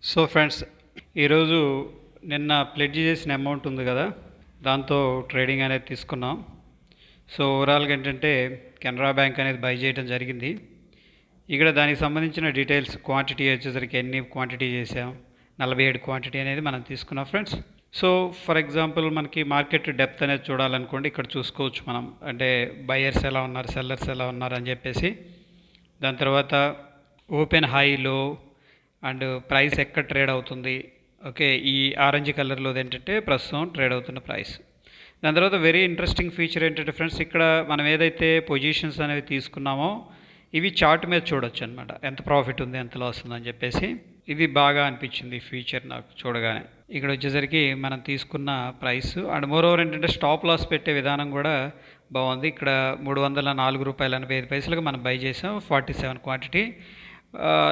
So friends, ఈరోజు నిన్న pledge చేసిన అమౌంట్ ఉంది కదా, దాంతో ట్రేడింగ్ అనేది తీసుకున్నాం. సో ఓవరాల్గా ఏంటంటే కెనరా బ్యాంక్ అనేది బై చేయడం జరిగింది. ఇక్కడ దానికి సంబంధించిన డీటెయిల్స్, క్వాంటిటీ వచ్చేసరికి ఎన్ని క్వాంటిటీ చేసాం, 47 క్వాంటిటీ అనేది మనం తీసుకున్నాం ఫ్రెండ్స్. సో ఫర్ ఎగ్జాంపుల్ మనకి మార్కెట్ డెప్త్ అనేది చూడాలనుకోండి, ఇక్కడ చూసుకోవచ్చు మనం. అంటే బయర్స్ ఎలా ఉన్నారు, సెల్లర్స్ ఎలా ఉన్నారు అని చెప్పేసి. దాని తర్వాత ఓపెన్ హై, లో అండ్ ప్రైస్ ఎక్కడ ట్రేడ్ అవుతుంది. ఓకే, ఈ ఆరెంజ్ కలర్లో ఏంటంటే ప్రస్తుతం ట్రేడ్ అవుతున్న ప్రైస్. దాని తర్వాత వెరీ ఇంట్రెస్టింగ్ ఫీచర్ ఏంటంటే ఫ్రెండ్స్, ఇక్కడ మనం ఏదైతే పొజిషన్స్ అనేవి తీసుకున్నామో ఇవి చార్ట్ మీద చూడొచ్చు అనమాట, ఎంత ప్రాఫిట్ ఉంది, ఎంత లాస్ ఉంది అని చెప్పేసి. ఇది బాగా అనిపించింది ఈ ఫీచర్ నాకు చూడగానే. ఇక్కడ వచ్చేసరికి మనం తీసుకున్న ప్రైస్ అండ్ మోరోవర్ ఏంటంటే స్టాప్ లాస్ పెట్టే విధానం కూడా బాగుంది. ఇక్కడ ₹304.85 మనం బై చేసాం, 47 క్వాంటిటీ,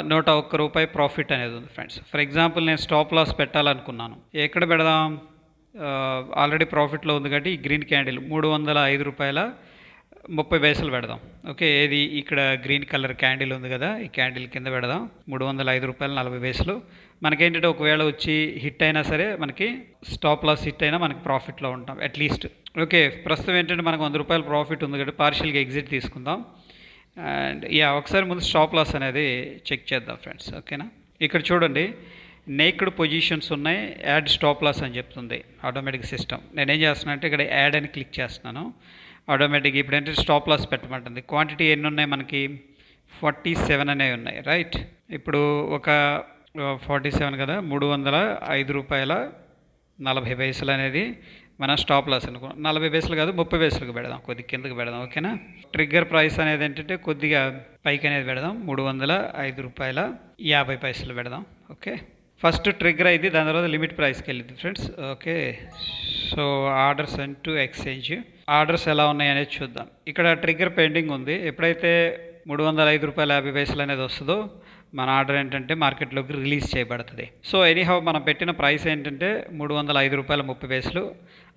₹101 ప్రాఫిట్ అనేది ఉంది ఫ్రెండ్స్. ఫర్ ఎగ్జాంపుల్ నేను స్టాప్ లాస్ పెట్టాలనుకున్నాను, ఎక్కడ పెడదాం? ఆల్రెడీ ప్రాఫిట్లో ఉంది కాబట్టి ఈ గ్రీన్ క్యాండిల్ ₹305.30 పెడదాం. ఓకే, ఏది ఇక్కడ గ్రీన్ కలర్ క్యాండిల్ ఉంది కదా, ఈ క్యాండిల్ కింద పెడదాం. ₹305.40. మనకేంటంటే ఒకవేళ వచ్చి హిట్ అయినా సరే, మనకి స్టాప్ లాస్ హిట్ అయినా మనకి ప్రాఫిట్లో ఉంటాం అట్లీస్ట్. ఓకే, ప్రస్తుతం ఏంటంటే మనకు ₹100 ప్రాఫిట్ ఉంది కాబట్టి పార్షియల్గా ఎగ్జిట్ తీసుకుందాం. అండ్ ఒకసారి ముందు స్టాప్ లాస్ అనేది చెక్ చేద్దాం ఫ్రెండ్స్. ఓకేనా, ఇక్కడ చూడండి, నేక్డ్ పొజిషన్స్ ఉన్నాయి, యాడ్ స్టాప్ లాస్ అని చెప్తుంది ఆటోమేటిక్ సిస్టమ్. నేనేం చేస్తున్నాను అంటే ఇక్కడ యాడ్ అని క్లిక్ చేస్తున్నాను. ఆటోమేటిక్ ఇప్పుడు ఏంటంటే స్టాప్ లాస్ పెట్టమంటుంది. క్వాంటిటీ ఎన్ని ఉన్నాయి మనకి? 47 అనేవి ఉన్నాయి, రైట్. ఇప్పుడు ఒక 47 కదా, ₹305.40 అనేది మన స్టాప్ లాస్ అనుకో. 40 పైసలు కాదు, 30 పైసలకు పెడదాం, కొద్దిగా కిందకి పెడదాం. ఓకేనా, ట్రిగ్గర్ ప్రైస్ అనేది ఏంటంటే కొద్దిగా పైకి అనేది పెడదాం, ₹305.50 పెడదాం. ఓకే, ఫస్ట్ ట్రిగ్గర్ అయింది, దాని తర్వాత లిమిట్ ప్రైస్కి వెళ్ళింది friends. Okay, so orders and to exchange, orders ఎలా ఉన్నాయి అనేది చూద్దాం. ఇక్కడ ట్రిగ్గర్ పెండింగ్ ఉంది. ఎప్పుడైతే ₹305.50 అనేది వస్తుందో మన ఆర్డర్ ఏంటంటే మార్కెట్లోకి రిలీజ్ చేయబడుతుంది. సో ఎనీహౌ మనం పెట్టిన ప్రైస్ ఏంటంటే ₹305.30.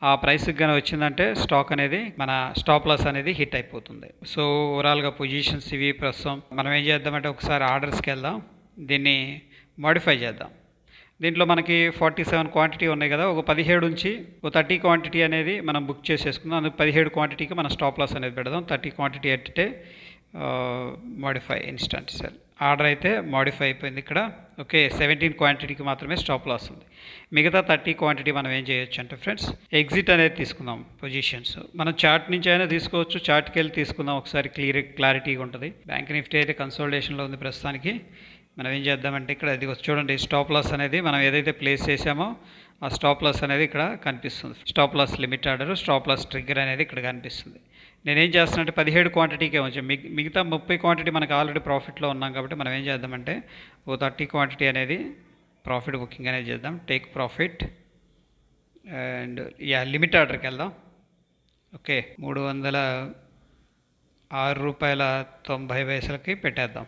ఆ ప్రైస్కి కానీ వచ్చిందంటే స్టాక్ అనేది, మన స్టాప్ లాస్ అనేది హిట్ అయిపోతుంది. సో ఓవరాల్గా పొజిషన్స్ ఇవి. ప్రస్తుతం మనం ఏం చేద్దామంటే ఒకసారి ఆర్డర్స్కి వెళ్దాం, దీన్ని మాడిఫై చేద్దాం. దీంట్లో మనకి 47 క్వాంటిటీ ఉన్నాయి కదా, ఒక 17 నుంచి ఒక 30 క్వాంటిటీ అనేది మనం బుక్ చేసేసుకుందాం. అందుకు 17 క్వాంటిటీకి మనం స్టాప్ లాస్ అనేది పెడదాం. 30 క్వాంటిటీ అంటే మాడిఫై ఇన్స్టంట్ సెల్ ఆర్డర్ అయితే మాడిఫై అయిపోయింది ఇక్కడ. ఓకే, 17 క్వాంటిటీకి మాత్రమే స్టాప్ లాస్ ఉంది. మిగతా 30 క్వాంటిటీ మనం ఏం చేయొచ్చు అంటే ఫ్రెండ్స్, ఎగ్జిట్ అనేది తీసుకుందాం. పొజిషన్స్ మనం చార్ట్ నుంచి అయినా తీసుకోవచ్చు, చార్ట్కి వెళ్ళి తీసుకుందాం, ఒకసారి క్లారిటీగా ఉంటుంది. బ్యాంక్ నిఫ్టీ అయితే కన్సోలిడేషన్లో ఉంది ప్రస్తుతానికి. మనం ఏం చేద్దామంటే ఇక్కడ ఇది చూడండి, స్టాప్ లాస్ అనేది మనం ఏదైతే ప్లేస్ చేసామో ఆ స్టాప్ లాస్ అనేది ఇక్కడ కనిపిస్తుంది. Stop loss limit order, stop loss trigger అనేది ఇక్కడ కనిపిస్తుంది. నేనేం చేస్తానంటే 17 క్వాంటిటీకే వచ్చాం, మిగతా 30 క్వాంటిటీ మనకు ఆల్రెడీ ప్రాఫిట్లో ఉన్నాం కాబట్టి మనం ఏం చేద్దామంటే ఓ 30 క్వాంటిటీ అనేది ప్రాఫిట్ బుకింగ్ అనేది చేద్దాం. టేక్ ప్రాఫిట్ అండ్ లిమిట్ ఆర్డర్కి వెళ్దాం. ఓకే, ₹306.90 పెట్టేద్దాం.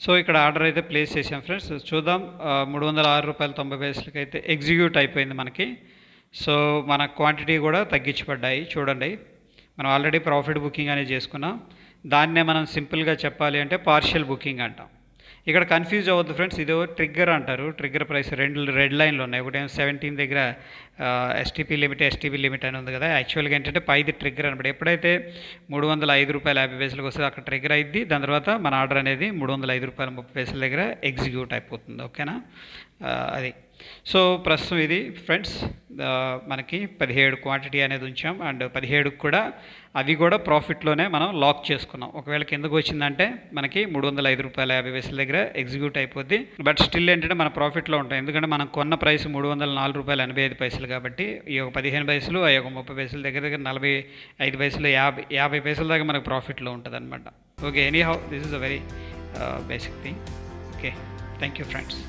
సో ఇక్కడ ఆర్డర్ అయితే ప్లేస్ చేసాం ఫ్రెండ్స్. చూద్దాం, ₹306.90 అయితే ఎగ్జిక్యూట్ అయిపోయింది మనకి. సో మన క్వాంటిటీ కూడా తగ్గించబడ్డాయి చూడండి. మనం ఆల్రెడీ ప్రాఫిట్ బుకింగ్ అనేది చేసుకున్నాం. దాన్నే మనం సింపుల్గా చెప్పాలి అంటే పార్షియల్ బుకింగ్ అంటాం. ఇక్కడ కన్ఫ్యూజ్ అవ్వద్దు ఫ్రెండ్స్, ఇదో ట్రిగ్గర్ అంటారు. ట్రిగ్గర్ ప్రైస్ రెండు రెడ్ లైన్లు ఉన్నాయి. ఒకటేమో 17 దగ్గర ఎస్టీపీ లిమిట్ అని ఉంది కదా, యాక్చువల్గా ఏంటంటే పైది ట్రిగ్గర్ అనమాట. ఎప్పుడైతే ₹305.50 వస్తుంది అక్కడ ట్రిగ్గర్ అయింది. దాని తర్వాత మన ఆర్డర్ అనేది ₹305.30 దగ్గర ఎగ్జిక్యూట్ అయిపోతుంది. ఓకేనా, అది. సో ప్రస్తుతం ఇది ఫ్రెండ్స్, మనకి 17 క్వాంటిటీ అనేది ఉంచాం. అండ్ 17కి కూడా అవి కూడా ప్రాఫిట్లోనే మనం లాక్ చేసుకున్నాం. ఒకవేళ కిందకు వచ్చిందంటే మనకి ₹305.50 దగ్గర ఎగ్జిక్యూట్ అయిపోద్ది. బట్ స్టిల్ ఏంటంటే మన ప్రాఫిట్లో ఉంటాయి, ఎందుకంటే మనం కొన్న ప్రైస్ ₹304.85 కాబట్టి ఈ ఒక 15 పైసలు, ఆ ఒక 30 పైసలు, దగ్గర 45 పైసలు, 50 పైసల దాకా మనకు ప్రాఫిట్లో ఉంటుంది అనమాట. Okay, any how this is a very basic thing. Okay, thank you friends.